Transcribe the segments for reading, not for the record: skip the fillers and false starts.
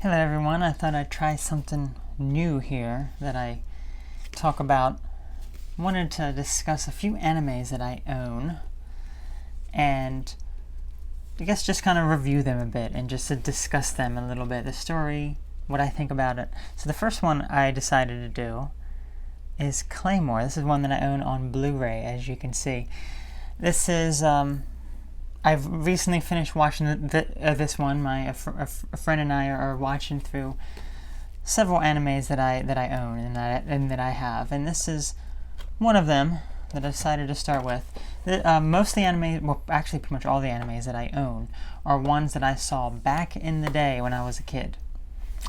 Hello everyone, I thought I'd try something new here that I talk about. Wanted to discuss a few animes that I own and I guess just kind of review them a bit and just to discuss them a little bit, the story, what I think about it. So the first one I decided to do is Claymore. This is one that I own on Blu-ray, as you can see. This is I've recently finished watching this one. A friend and I are watching through several animes that I own and that I have, and this is one of them that I decided to start with. Most of the anime, well, actually, pretty much all the animes that I own are ones that I saw back in the day when I was a kid.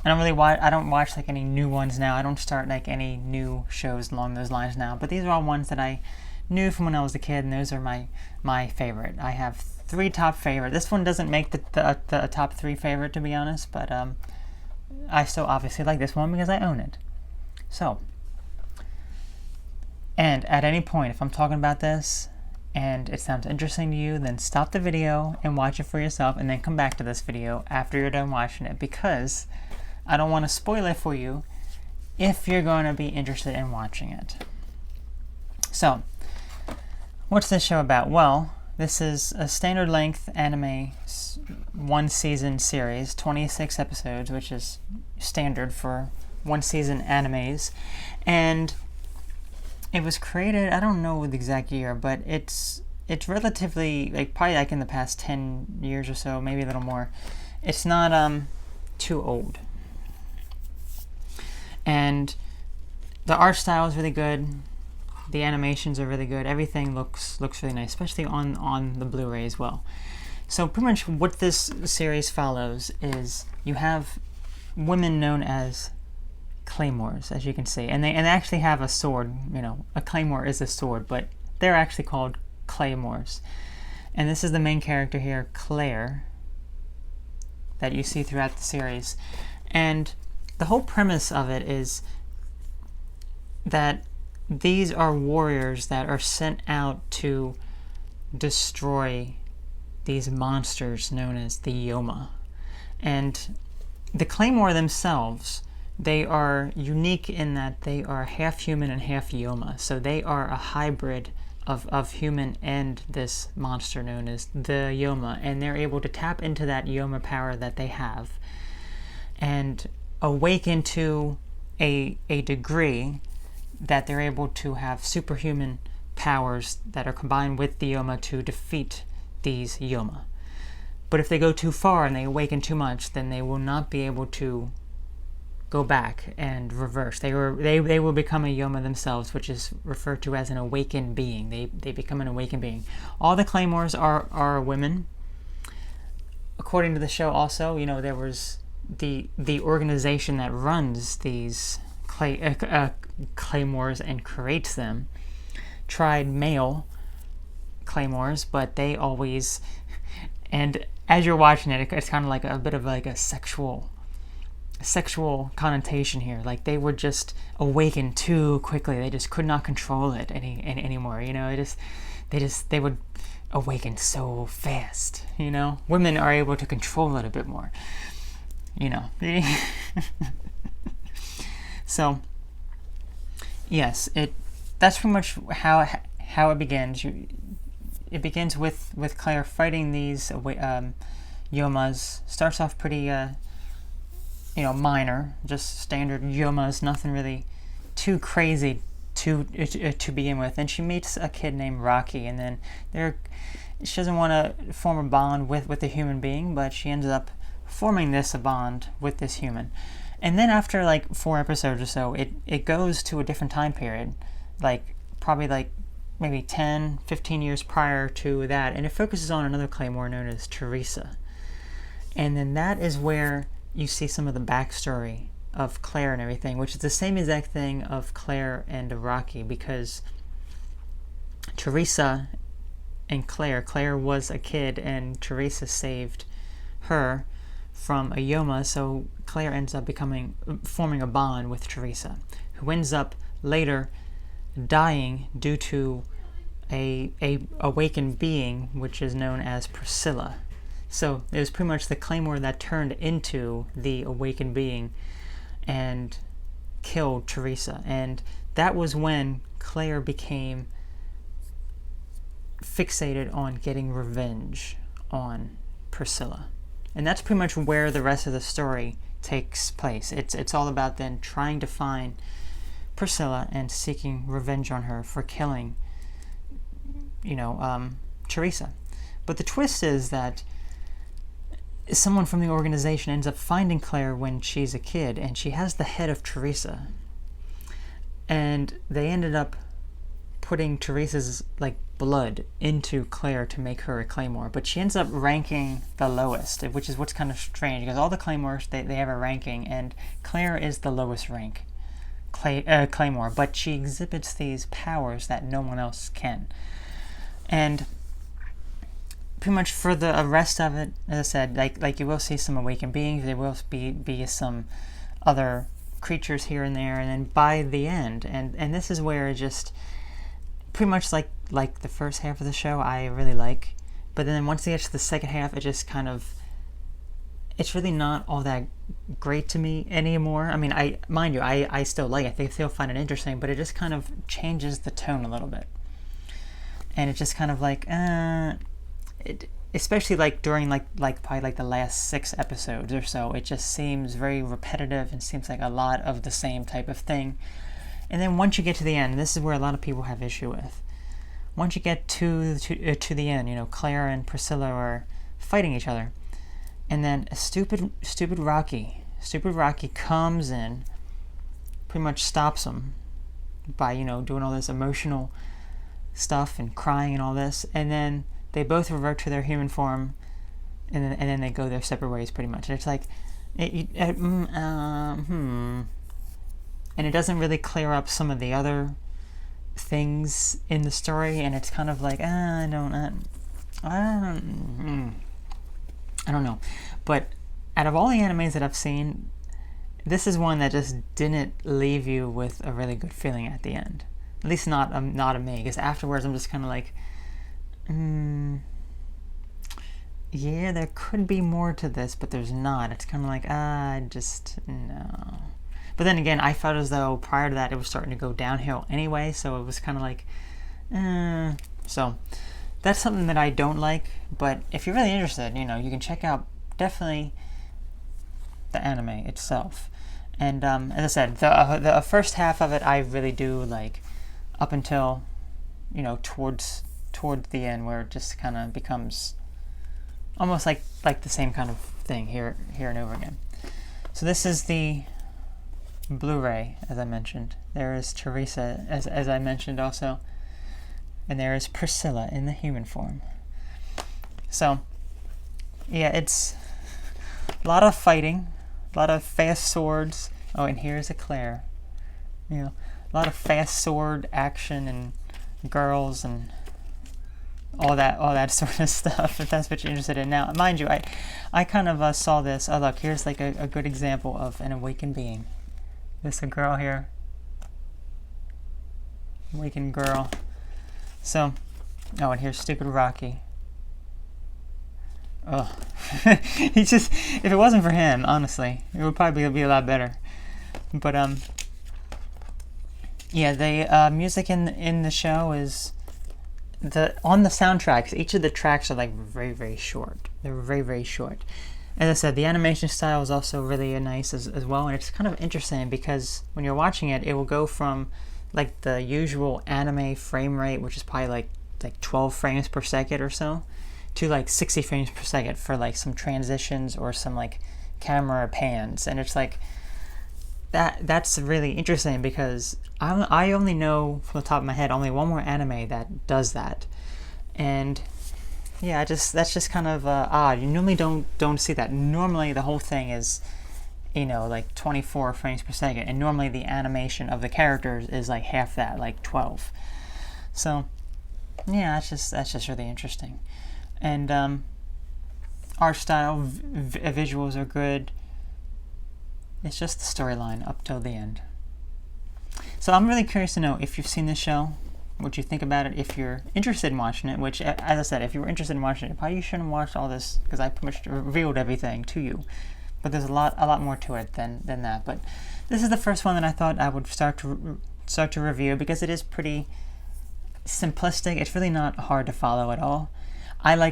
I don't watch like any new ones now. I don't start like any new shows along those lines now. But these are all ones that I knew from when I was a kid, and those are my favorite. I have three top favorite. This one doesn't make the top three favorite, to be honest, but I still obviously like this one because I own it. So, and at any point, if I'm talking about this and it sounds interesting to you, then stop the video and watch it for yourself, and then come back to this video after you're done watching it, because I don't want to spoil it for you if you're going to be interested in watching it. So, what's this show about? Well, this is a standard length anime one season series, 26 episodes, which is standard for one season animes. And it was created, I don't know the exact year, but it's relatively, probably in the past 10 years or so, maybe a little more. It's not too old. And the art style is really good. The animations are really good. Everything looks really nice, especially on the Blu-ray as well. So pretty much what this series follows is you have women known as Claymores, as you can see, and they actually have a sword. You know, a Claymore is a sword, but they're actually called Claymores. And this is the main character here, Claire, that you see throughout the series. And the whole premise of it is that these are warriors that are sent out to destroy these monsters known as the Yoma. And the Claymore themselves, they are unique in that they are half human and half Yoma. So they are a hybrid of human and this monster known as the Yoma. And they're able to tap into that Yoma power that they have and awaken to a degree that they're able to have superhuman powers that are combined with the Yoma to defeat these Yoma. But if they go too far and they awaken too much, then they will not be able to go back and reverse. They will become a Yoma themselves, which is referred to as an awakened being. They become an awakened being. All the Claymores are women. According to the show also, you know, there was the organization that runs these Claymores and creates them tried male Claymores, but they always, and as you're watching it, it's kind of like a bit of like a sexual connotation here. Like they were just awakened too quickly. They just could not control it anymore. You know, they would awaken so fast. You know, women are able to control it a bit more. You know. So, yes, that's pretty much how it begins. It begins with Claire fighting these Yomas. Starts off pretty, minor, just standard Yomas, nothing really too crazy to begin with. And she meets a kid named Rocky, and then she doesn't want to form a bond with a human being, but she ends up forming a bond with this human. And then after like 4 episodes or so, it goes to a different time period, probably maybe 10, 15 years prior to that, and it focuses on another Claymore known as Teresa. And then that is where you see some of the backstory of Claire and everything, which is the same exact thing of Claire and Rocky, because Teresa and Claire was a kid and Teresa saved her from a Yoma, so Claire ends up forming a bond with Teresa, who ends up later dying due to a awakened being which is known as Priscilla. So it was pretty much the Claymore that turned into the awakened being and killed Teresa. And that was when Claire became fixated on getting revenge on Priscilla. And that's pretty much where the rest of the story takes place. It's all about then trying to find Priscilla and seeking revenge on her for killing, Teresa. But the twist is that someone from the organization ends up finding Claire when she's a kid, and she has the head of Teresa. And they ended up putting Teresa's blood into Claire to make her a Claymore, but she ends up ranking the lowest, which is what's kind of strange because all the Claymores they have a ranking, and Claire is the lowest rank Claymore, but she exhibits these powers that no one else can. And pretty much for the rest of it, as I said, like you will see some awakened beings, there will be some other creatures here and there, and then by the end, and this is where it just pretty much like the first half of the show I really like, but then once it gets to the second half, it just kind of, it's really not all that great to me anymore. I mean, I still like it, I still find it interesting, but it just kind of changes the tone a little bit, and it's just kind of especially during probably the last 6 episodes or so, it just seems very repetitive and seems like a lot of the same type of thing. And then once you get to the end, this is where a lot of people have issue with. Once you get to the end, Claire and Priscilla are fighting each other, and then a stupid Rocky comes in, pretty much stops them by doing all this emotional stuff and crying and all this, and then they both revert to their human form, and then they go their separate ways pretty much. And it's like, and it doesn't really clear up some of the other things in the story, and it's kind of like, I don't know. But out of all the animes that I've seen, this is one that just didn't leave you with a really good feeling at the end. At least not of me, because afterwards I'm just kind of like, yeah, there could be more to this, but there's not. It's kind of like, no. But then again, I felt as though prior to that it was starting to go downhill anyway, so it was kind of like, So that's something that I don't like, but if you're really interested, you can check out definitely the anime itself. And as I said, the first half of it I really do like, up until towards the end, where it just kind of becomes almost like the same kind of thing here and over again. So this is the Blu-ray, as I mentioned. There is Teresa, as I mentioned also, and there is Priscilla in the human form. So yeah, it's a lot of fighting, a lot of fast swords. Oh, and here's a Claire. A lot of fast sword action and girls and all that sort of stuff, if that's what you're interested in. Now, mind you, I kind of saw this. Oh, look, here's like a good example of an awakened being. There's a girl here. Awakened girl. So, oh, and here's stupid Rocky. Oh, he just, if it wasn't for him, honestly, it would probably be a lot better. But yeah, the music in the show is on the soundtracks. Each of the tracks are very, very short. They're very, very short. As I said, the animation style is also really nice as well, and it's kind of interesting because when you're watching it, it will go from the usual anime frame rate, which is probably like 12 frames per second or so, to 60 frames per second for some transitions or some camera pans. And it's that's really interesting because I only know from the top of my head only one more anime that does that. And yeah, that's just kind of odd. You normally don't see that. Normally the whole thing is 24 frames per second, and normally the animation of the characters is half that, 12. So yeah, that's just really interesting. And art style, visuals are good. It's just the storyline up till the end. So I'm really curious to know if you've seen this show. what you think about it if you're interested in watching it, which, as I said, if you were interested in watching it, probably you shouldn't watch all this because I pretty much revealed everything to you. But there's a lot more to it than that. But this is the first one that I thought I would start to review because it is pretty simplistic. It's really not hard to follow at all. I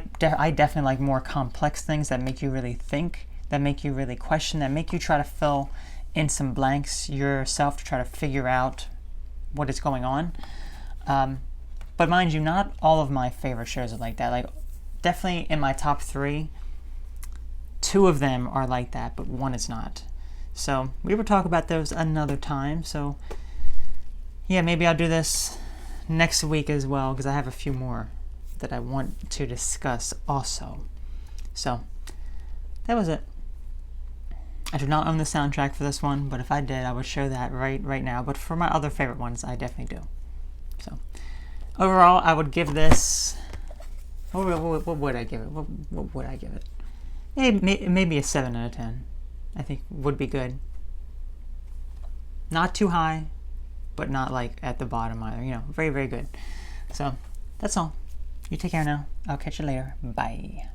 definitely like more complex things that make you really think, that make you really question, that make you try to fill in some blanks yourself to try to figure out what is going on. But mind you, not all of my favorite shows are like that. Like, definitely in my top 3, 2 of them are like that, but 1 is not. So we will talk about those another time. So yeah, maybe I'll do this next week as well because I have a few more that I want to discuss also. So that was it. I do not own the soundtrack for this one, but if I did, I would show that right now. But for my other favorite ones, I definitely do. So overall, I would give this. What would I give it? What would I give it? Maybe a 7 out of 10. I think would be good. Not too high, but not like at the bottom either. You know, very, very good. So that's all. You take care now. I'll catch you later. Bye.